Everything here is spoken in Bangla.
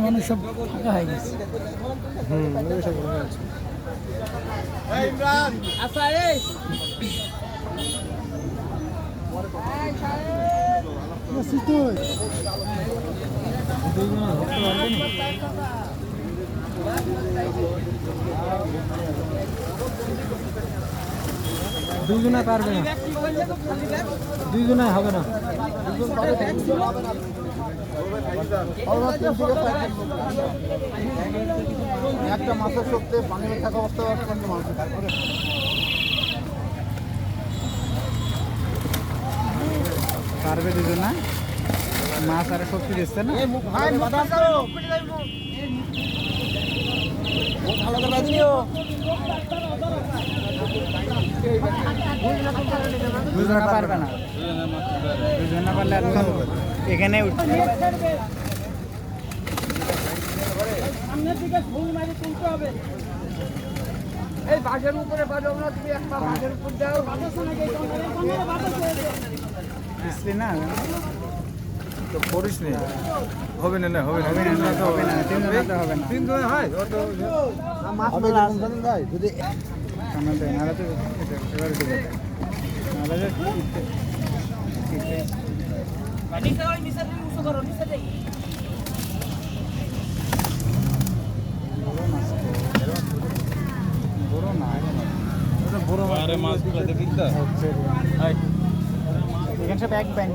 মানুষ সব ফাঁকা হয়ে গেছে। দুজনে পারবে না, দুজনে হবে না। একটা মাছের সত্যি পানিতে থাকা অবস্থা পারবে দুজন না, মাছ আর শক্তি দিচ্ছে না। ভালো করে দিও দুজনে পারবে না, দুজনে পারলে আর এখানে উঠছে। সামনের দিকে ফুল মারি তুলতে হবে। এই বাঁশের উপরে বাঁধো না, তুমি একটা বাঁশের উপর দাও। পিছলি না তো করিস নি, হবে না, না হবে না, হবে না, হবে না, হবে না। তিন জন হয় অটো মাছ ভাই যদি সামনে দেয় নাহলে তো এবার ঢুকে যায়, নাহলে বড় না, বড় মাছগুলো দেখি তো এখানে সব এক ব্যাংক।